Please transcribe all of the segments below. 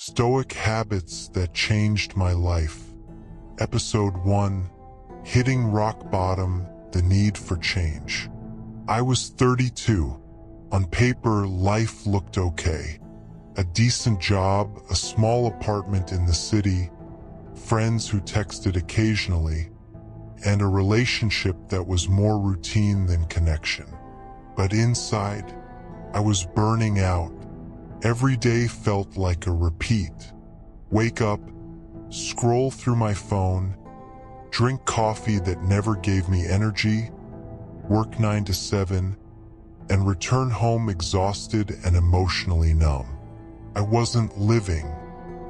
Stoic Habits That Changed My Life. Episode 1, Hitting Rock Bottom, The Need for Change. I was 32. On paper, life looked okay. A decent job, a small apartment in the city, friends who texted occasionally, and a relationship that was more routine than connection. But inside, I was burning out. Every day felt like a repeat. Wake up, scroll through my phone, drink coffee that never gave me energy, work 9 to 7, and return home exhausted and emotionally numb. I wasn't living.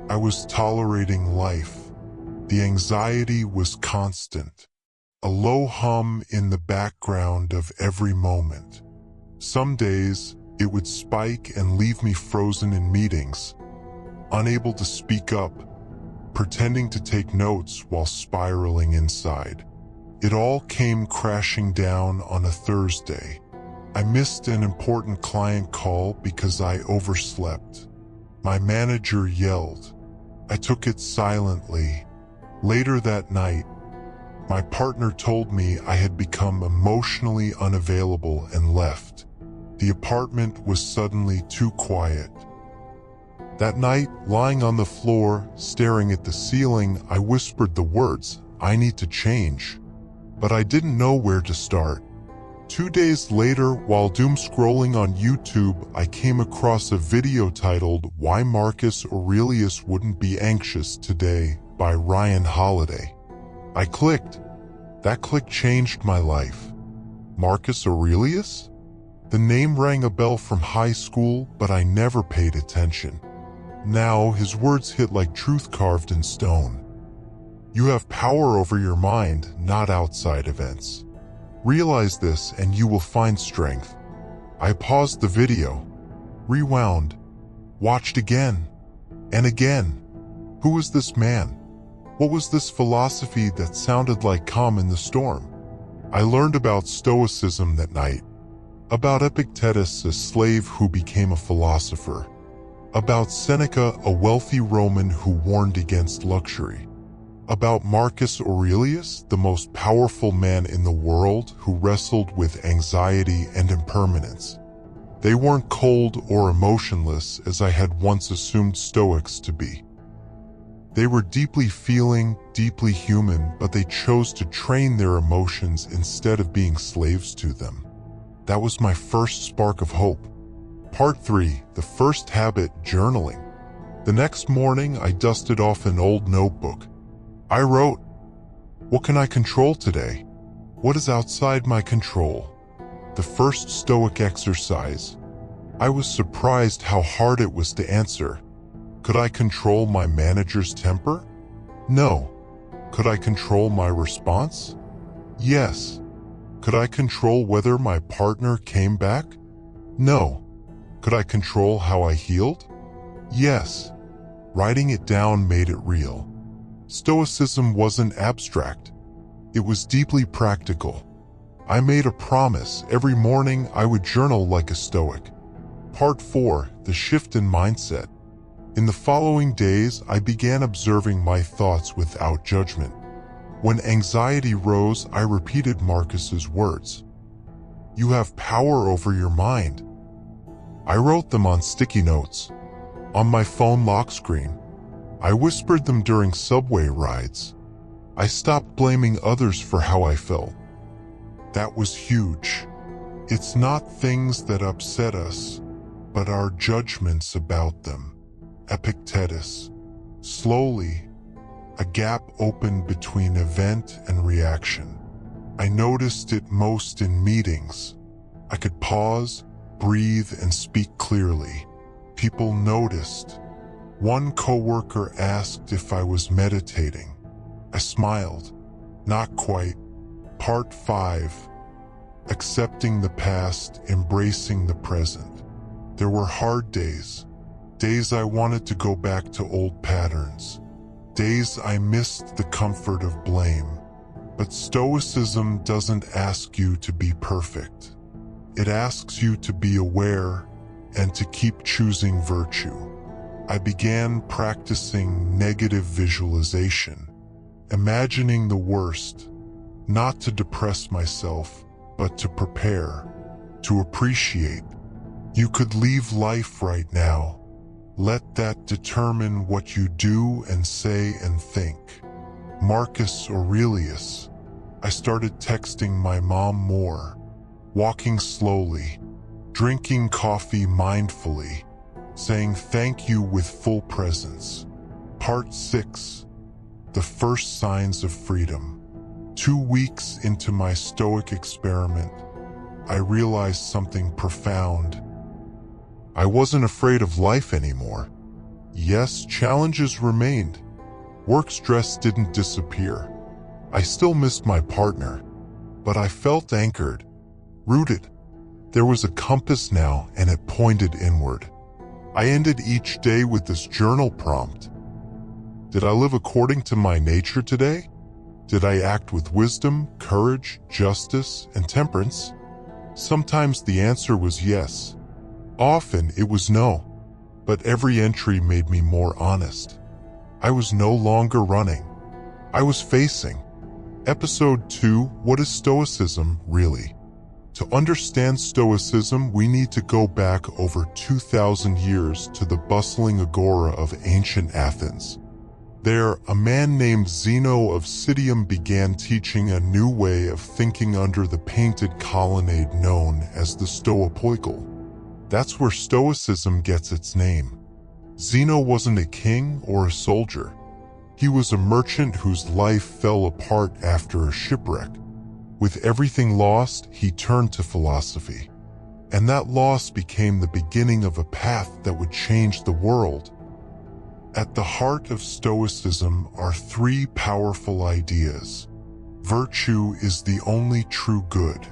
I was tolerating life. The anxiety was constant, a low hum in the background of every moment. Some days, it would spike and leave me frozen in meetings, unable to speak up, pretending to take notes while spiraling inside. It all came crashing down on a Thursday. I missed an important client call because I overslept. My manager yelled. I took it silently. Later that night, my partner told me I had become emotionally unavailable and left. The apartment was suddenly too quiet. That night, lying on the floor, staring at the ceiling, I whispered the words, "I need to change." But I didn't know where to start. 2 days later, while doom scrolling on YouTube, I came across a video titled "Why Marcus Aurelius Wouldn't Be Anxious Today" by Ryan Holiday. I clicked. That click changed my life. Marcus Aurelius? The name rang a bell from high school, but I never paid attention. Now his words hit like truth carved in stone. You have power over your mind, not outside events. Realize this and you will find strength. I paused the video, rewound, watched again and again. Who was this man? What was this philosophy that sounded like calm in the storm? I learned about Stoicism that night. About Epictetus, a slave who became a philosopher. About Seneca, a wealthy Roman who warned against luxury. About Marcus Aurelius, the most powerful man in the world who wrestled with anxiety and impermanence. They weren't cold or emotionless as I had once assumed Stoics to be. They were deeply feeling, deeply human, but they chose to train their emotions instead of being slaves to them. That was my first spark of hope. Part 3, the first habit, journaling. The next morning, I dusted off an old notebook. I wrote, "What can I control today? What is outside my control?" The first Stoic exercise. I was surprised how hard it was to answer. Could I control my manager's temper? No. Could I control my response? Yes. Could I control whether my partner came back? No. Could I control how I healed? Yes. Writing it down made it real. Stoicism wasn't abstract. It was deeply practical. I made a promise every morning I would journal like a Stoic. Part 4, the shift in mindset. In the following days, I began observing my thoughts without judgment. When anxiety rose, I repeated Marcus's words. You have power over your mind. I wrote them on sticky notes, on my phone lock screen. I whispered them during subway rides. I stopped blaming others for how I felt. That was huge. It's not things that upset us, but our judgments about them. Epictetus. Slowly, a gap opened between event and reaction. I noticed it most in meetings. I could pause, breathe, and speak clearly. People noticed. One coworker asked if I was meditating. I smiled. Not quite. Part 5. Accepting the past, embracing the present. There were hard days. Days I wanted to go back to old patterns. Days I missed the comfort of blame. But Stoicism doesn't ask you to be perfect. It asks you to be aware and to keep choosing virtue. I began practicing negative visualization, imagining the worst, not to depress myself, but to prepare, to appreciate. You could leave life right now. Let that determine what you do and say and think. Marcus Aurelius. I started texting my mom more, walking slowly, drinking coffee mindfully, saying thank you with full presence. Part 6. The First Signs of Freedom. 2 weeks into my Stoic experiment, I realized something profound. I wasn't afraid of life anymore. Yes, challenges remained. Work stress didn't disappear. I still missed my partner, but I felt anchored, rooted. There was a compass now, and it pointed inward. I ended each day with this journal prompt. Did I live according to my nature today? Did I act with wisdom, courage, justice, and temperance? Sometimes the answer was yes. Often it was no. But every entry made me more honest. I was no longer running. I was facing. Episode 2, What is Stoicism, really? To understand Stoicism, we need to go back over 2,000 years to the bustling agora of ancient Athens. There, a man named Zeno of Citium began teaching a new way of thinking under the painted colonnade known as the Stoipoikal. That's where Stoicism gets its name. Zeno wasn't a king or a soldier. He was a merchant whose life fell apart after a shipwreck. With everything lost, he turned to philosophy. And that loss became the beginning of a path that would change the world. At the heart of Stoicism are 3 powerful ideas. Virtue is the only true good.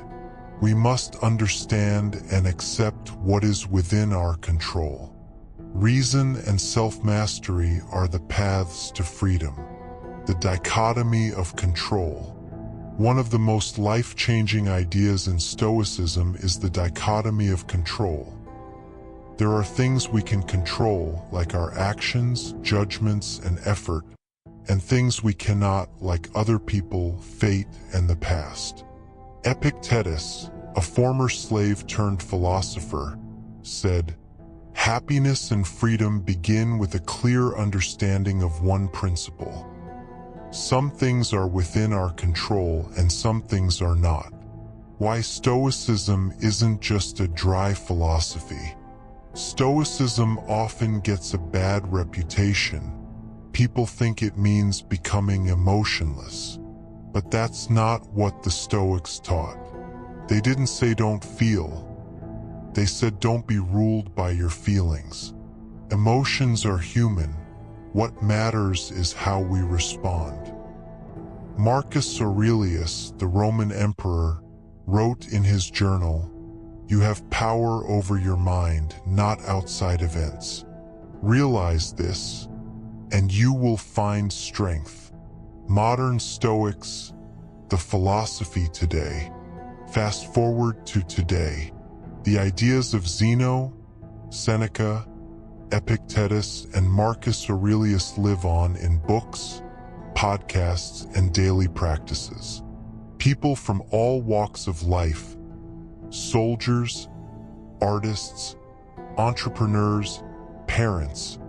We must understand and accept what is within our control. Reason and self-mastery are the paths to freedom. The dichotomy of control. One of the most life-changing ideas in Stoicism is the dichotomy of control. There are things we can control, like our actions, judgments, and effort, and things we cannot, like other people, fate, and the past. Epictetus, a former slave turned philosopher, said, "Happiness and freedom begin with a clear understanding of one principle. Some things are within our control and some things are not." Why Stoicism isn't just a dry philosophy. Stoicism often gets a bad reputation. People think it means becoming emotionless. But that's not what the Stoics taught. They didn't say don't feel. They said don't be ruled by your feelings. Emotions are human. What matters is how we respond. Marcus Aurelius, the Roman emperor, wrote in his journal, "You have power over your mind, not outside events. Realize this, and you will find strength." Modern Stoics, the philosophy today. Fast forward to today. The ideas of Zeno, Seneca, Epictetus, and Marcus Aurelius live on in books, podcasts, and daily practices. People from all walks of life, soldiers, artists, entrepreneurs, parents,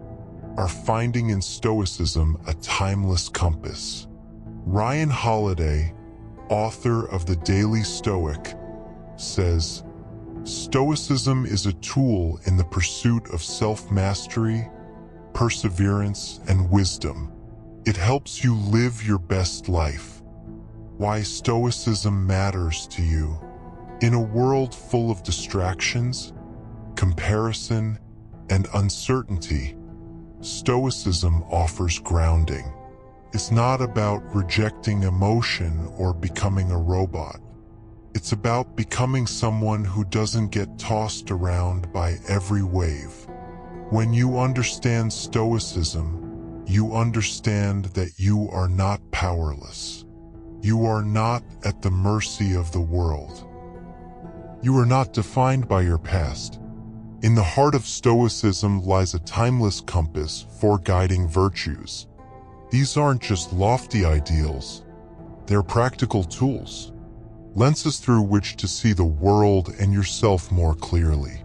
are finding in Stoicism a timeless compass. Ryan Holiday, author of the Daily Stoic, says, "Stoicism is a tool in the pursuit of self-mastery, perseverance, and wisdom. It helps you live your best life." Why Stoicism matters to you. In a world full of distractions, comparison, and uncertainty, Stoicism offers grounding. It's not about rejecting emotion or becoming a robot. It's about becoming someone who doesn't get tossed around by every wave. When you understand Stoicism, you understand that you are not powerless. You are not at the mercy of the world. You are not defined by your past. In the heart of Stoicism lies a timeless compass for guiding virtues. These aren't just lofty ideals, they're practical tools, lenses through which to see the world and yourself more clearly.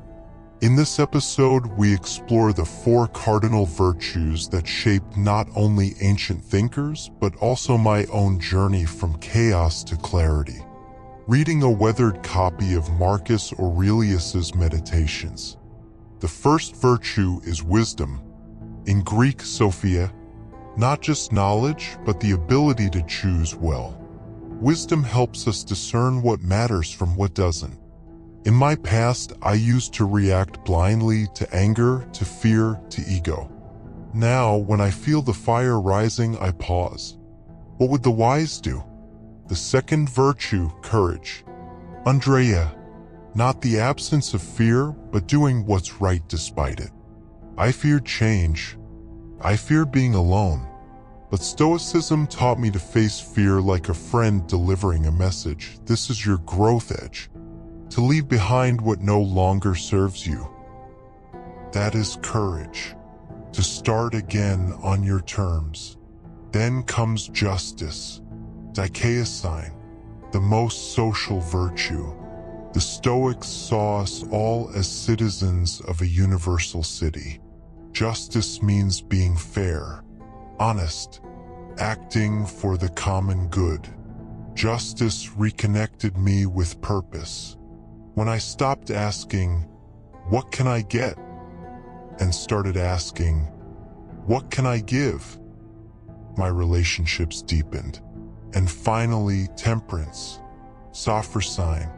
In this episode, we explore the 4 cardinal virtues that shaped not only ancient thinkers, but also my own journey from chaos to clarity. Reading a weathered copy of Marcus Aurelius's Meditations. The first virtue is wisdom, in Greek Sophia, not just knowledge, but the ability to choose well. Wisdom helps us discern what matters from what doesn't. In my past, I used to react blindly to anger, to fear, to ego. Now, when I feel the fire rising, I pause. What would the wise do? The second virtue, courage. Andrea, not the absence of fear, but doing what's right despite it. I feared change. I feared being alone. But Stoicism taught me to face fear like a friend delivering a message. This is your growth edge. To leave behind what no longer serves you. That is courage. To start again on your terms. Then comes justice. Dikaiosine, the most social virtue. The Stoics saw us all as citizens of a universal city. Justice means being fair, honest, acting for the common good. Justice reconnected me with purpose. When I stopped asking, what can I get? And started asking, what can I give? My relationships deepened. And finally, temperance, sophrosyne,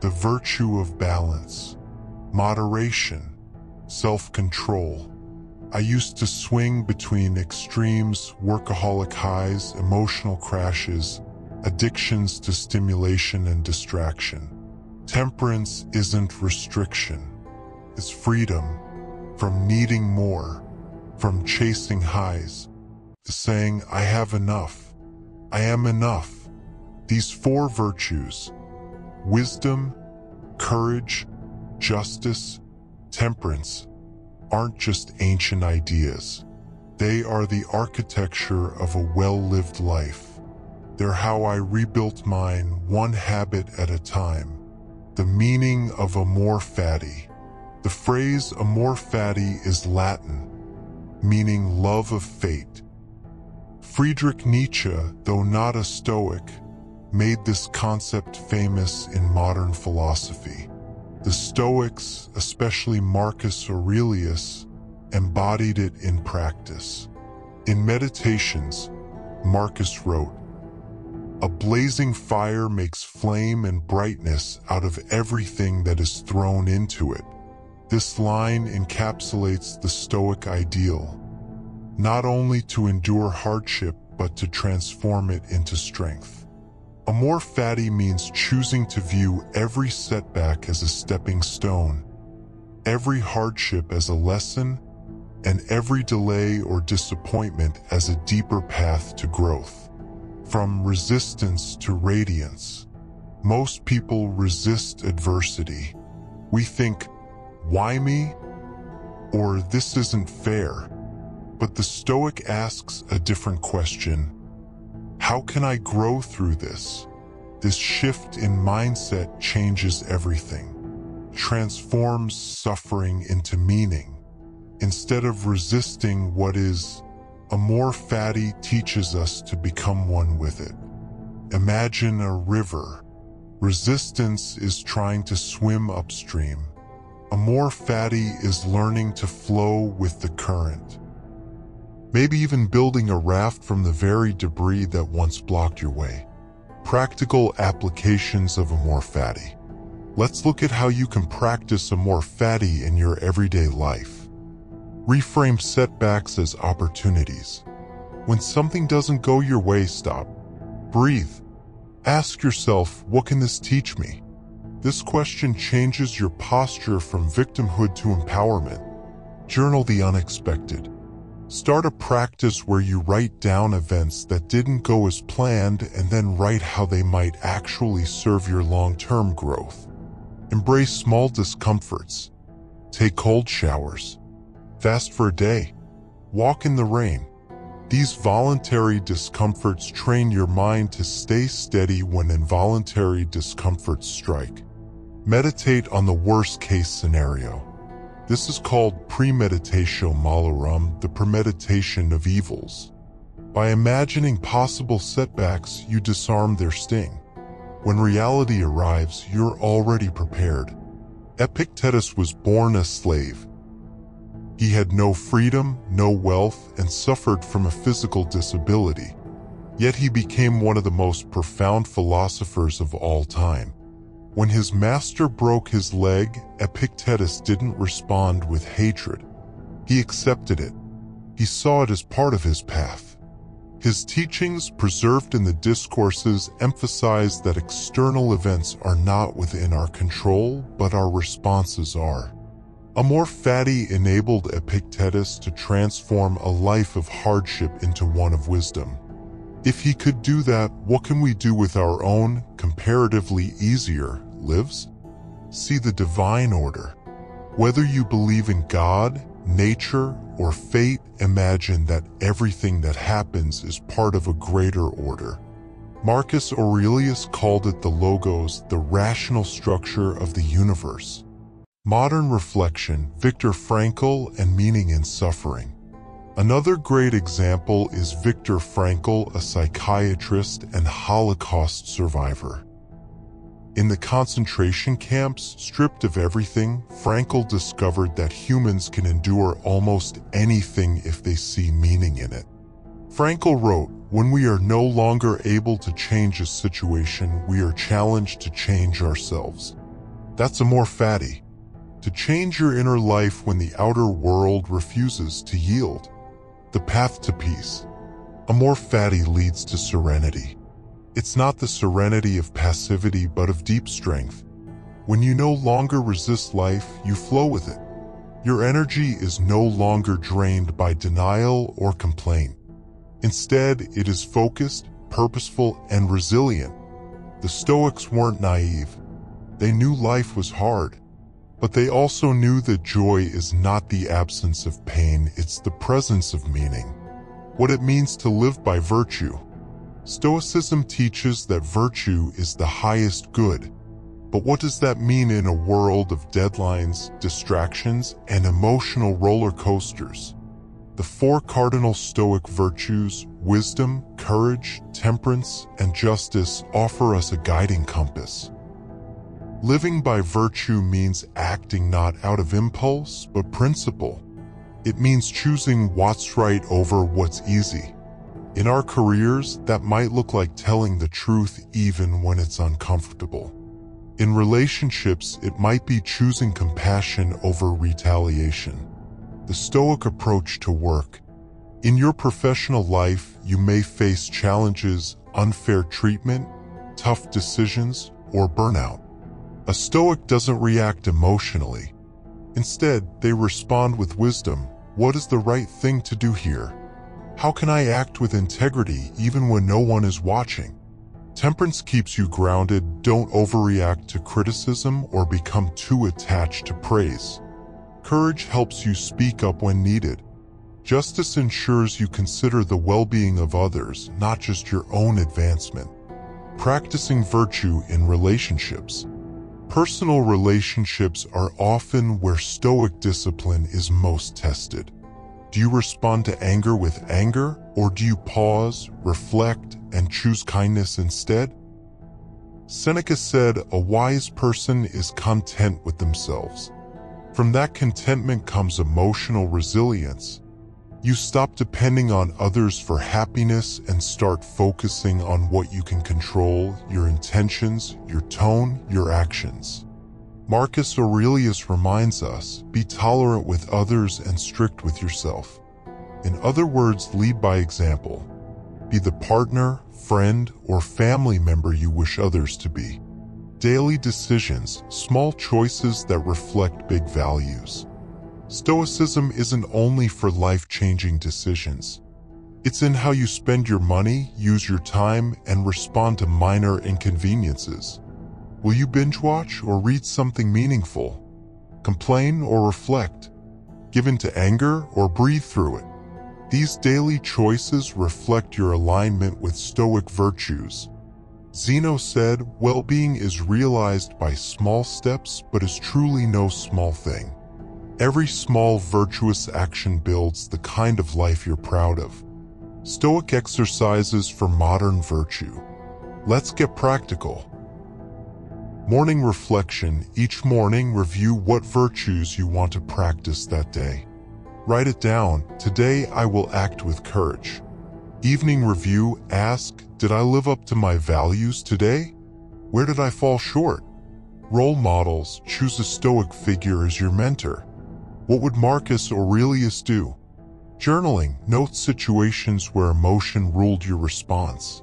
the virtue of balance, moderation, self-control. I used to swing between extremes, workaholic highs, emotional crashes, addictions to stimulation and distraction. Temperance isn't restriction. It's freedom from needing more, from chasing highs, to saying, I have enough. I am enough. These 4 virtues, wisdom, courage, justice, temperance, aren't just ancient ideas. They are the architecture of a well-lived life. They're how I rebuilt mine, one habit at a time. The meaning of amor fati. The phrase amor fati is Latin, meaning love of fate. Friedrich Nietzsche, though not a Stoic, made this concept famous in modern philosophy. The Stoics, especially Marcus Aurelius, embodied it in practice. In Meditations, Marcus wrote, "A blazing fire makes flame and brightness out of everything that is thrown into it." This line encapsulates the Stoic ideal, not only to endure hardship, but to transform it into strength. Amor fati means choosing to view every setback as a stepping stone, every hardship as a lesson, and every delay or disappointment as a deeper path to growth. From resistance to radiance. Most people resist adversity. We think, why me? Or this isn't fair. But the Stoic asks a different question. How can I grow through this? This shift in mindset changes everything. Transforms suffering into meaning. Instead of resisting what is, amor fati teaches us to become one with it. Imagine a river. Resistance is trying to swim upstream. Amor fati is learning to flow with the current. Maybe even building a raft from the very debris that once blocked your way. Practical applications of amor fati. Let's look at how you can practice amor fati in your everyday life. Reframe setbacks as opportunities. When something doesn't go your way, stop. Breathe. Ask yourself, what can this teach me? This question changes your posture from victimhood to empowerment. Journal the unexpected. Start a practice where you write down events that didn't go as planned and then write how they might actually serve your long-term growth. Embrace small discomforts. take cold showers, fast for a day, walk in the rain. These voluntary discomforts train your mind to stay steady when involuntary discomforts strike. Meditate on the worst-case scenario. This is called premeditatio malorum, the premeditation of evils. By imagining possible setbacks, you disarm their sting. When reality arrives, you're already prepared. Epictetus was born a slave. He had no freedom, no wealth, and suffered from a physical disability. Yet he became one of the most profound philosophers of all time. When his master broke his leg, Epictetus didn't respond with hatred. He accepted it. He saw it as part of his path. His teachings, preserved in the discourses, emphasize that external events are not within our control, but our responses are. Amor Fati enabled Epictetus to transform a life of hardship into one of wisdom. If he could do that, what can we do with our own, comparatively easier, lives? See the divine order. Whether you believe in God, nature, or fate, imagine that everything that happens is part of a greater order. Marcus Aurelius called it the logos, the rational structure of the universe. Modern reflection, Viktor Frankl, and meaning in suffering. Another great example is Viktor Frankl, a psychiatrist and Holocaust survivor. In the concentration camps, stripped of everything, Frankl discovered that humans can endure almost anything if they see meaning in it. Frankl wrote, "When we are no longer able to change a situation, we are challenged to change ourselves." That's amor fati. To change your inner life when the outer world refuses to yield. The path to peace. Amor fati leads to serenity. It's not the serenity of passivity but of deep strength. When you no longer resist life, you flow with it. Your energy is no longer drained by denial or complaint. Instead, it is focused, purposeful, and resilient. The Stoics weren't naive. They knew life was hard. But they also knew that joy is not the absence of pain, it's the presence of meaning. What it means to live by virtue. Stoicism teaches that virtue is the highest good. But what does that mean in a world of deadlines, distractions, and emotional roller coasters? The four cardinal Stoic virtues, wisdom, courage, temperance, and justice, offer us a guiding compass. Living by virtue means acting not out of impulse, but principle. It means choosing what's right over what's easy. In our careers, that might look like telling the truth even when it's uncomfortable. In relationships, it might be choosing compassion over retaliation. The Stoic approach to work. In your professional life, you may face challenges, unfair treatment, tough decisions, or burnout. A Stoic doesn't react emotionally. Instead, they respond with wisdom. What is the right thing to do here? How can I act with integrity even when no one is watching? Temperance keeps you grounded. Don't overreact to criticism or become too attached to praise. Courage helps you speak up when needed. Justice ensures you consider the well-being of others, not just your own advancement. Practicing virtue in relationships. Personal relationships are often where Stoic discipline is most tested. Do you respond to anger with anger, or do you pause, reflect, and choose kindness instead? Seneca said, "A wise person is content with themselves." From that contentment comes emotional resilience. You stop depending on others for happiness and start focusing on what you can control, your intentions, your tone, your actions. Marcus Aurelius reminds us, be tolerant with others and strict with yourself. In other words, lead by example. Be the partner, friend, or family member you wish others to be. Daily decisions, small choices that reflect big values. Stoicism isn't only for life-changing decisions. It's in how you spend your money, use your time, and respond to minor inconveniences. Will you binge watch or read something meaningful? complain or reflect, give in to anger or breathe through it. These daily choices reflect your alignment with Stoic virtues. Zeno said, "Well-being is realized by small steps, but is truly no small thing." Every small virtuous action builds the kind of life you're proud of. Stoic exercises for modern virtue. Let's get practical. Morning reflection. Each morning, review what virtues you want to practice that day. Write it down. Today, I will act with courage. Evening review. Ask, did I live up to my values today? Where did I fall short? Role models. Choose a Stoic figure as your mentor. What would Marcus Aurelius do? Journaling. Note situations where emotion ruled your response.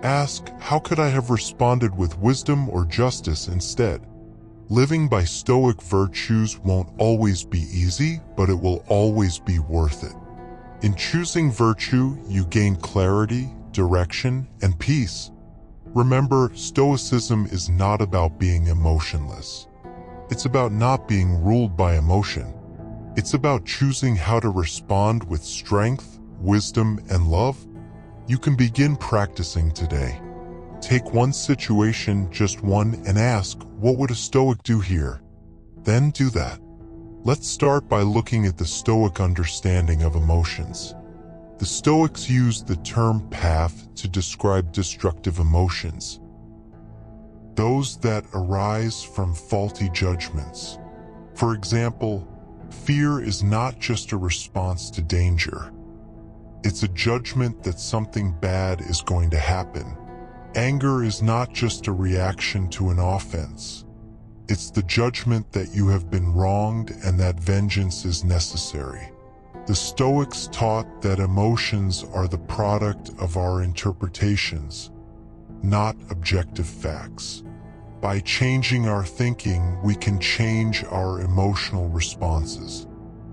Ask, how could I have responded with wisdom or justice instead? Living by Stoic virtues won't always be easy, but it will always be worth it. In choosing virtue, you gain clarity, direction, and peace. Remember, Stoicism is not about being emotionless. It's about not being ruled by emotion. It's about choosing how to respond with strength, wisdom, and love. You can begin practicing today. Take one situation, just one, and ask, what would a Stoic do here? Then do that. Let's start by looking at the Stoic understanding of emotions. The Stoics use the term path to describe destructive emotions, those that arise from faulty judgments. For example, fear is not just a response to danger. It's a judgment that something bad is going to happen. Anger is not just a reaction to an offense. It's the judgment that you have been wronged and that vengeance is necessary. The Stoics taught that emotions are the product of our interpretations, not objective facts. By changing our thinking, we can change our emotional responses.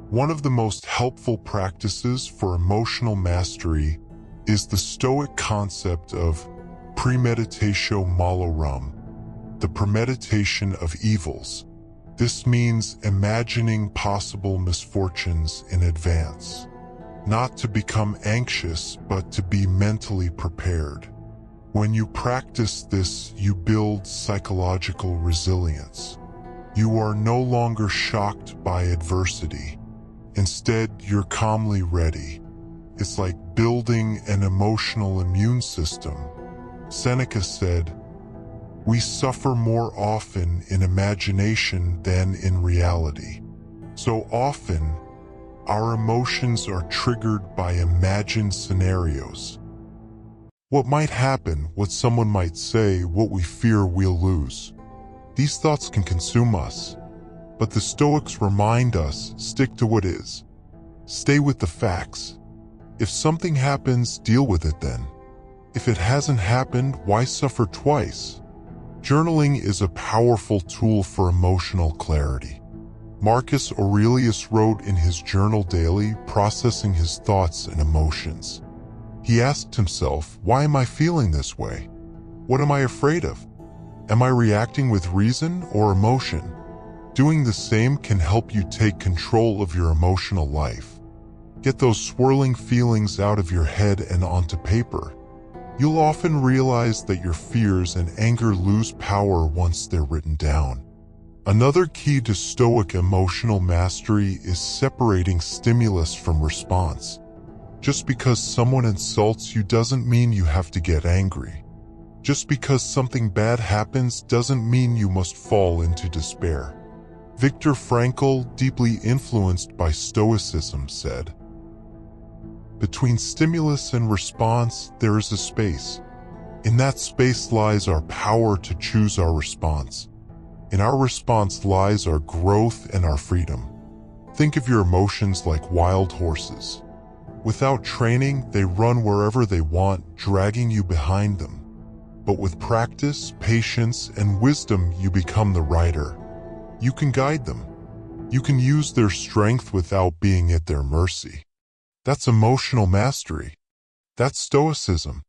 One of the most helpful practices for emotional mastery is the Stoic concept of premeditatio malorum, the premeditation of evils. This means imagining possible misfortunes in advance. Not to become anxious, but to be mentally prepared. When you practice this, you build psychological resilience. You are no longer shocked by adversity. Instead, you're calmly ready. It's like building an emotional immune system. Seneca said, "We suffer more often in imagination than in reality." So often, our emotions are triggered by imagined scenarios. What might happen, what someone might say, what we fear we'll lose. These thoughts can consume us. But the Stoics remind us, stick to what is. Stay with the facts. If something happens, deal with it then. If it hasn't happened, why suffer twice? Journaling is a powerful tool for emotional clarity. Marcus Aurelius wrote in his journal daily, processing his thoughts and emotions. He asked himself, why am I feeling this way? What am I afraid of? Am I reacting with reason or emotion? Doing the same can help you take control of your emotional life. Get those swirling feelings out of your head and onto paper. You'll often realize that your fears and anger lose power once they're written down. Another key to Stoic emotional mastery is separating stimulus from response. Just because someone insults you doesn't mean you have to get angry. Just because something bad happens doesn't mean you must fall into despair. Viktor Frankl, deeply influenced by Stoicism, said, "Between stimulus and response, there is a space. In that space lies our power to choose our response. In our response lies our growth and our freedom." Think of your emotions like wild horses. Without training, they run wherever they want, dragging you behind them. But with practice, patience, and wisdom, you become the rider. You can guide them. You can use their strength without being at their mercy. That's emotional mastery. That's Stoicism.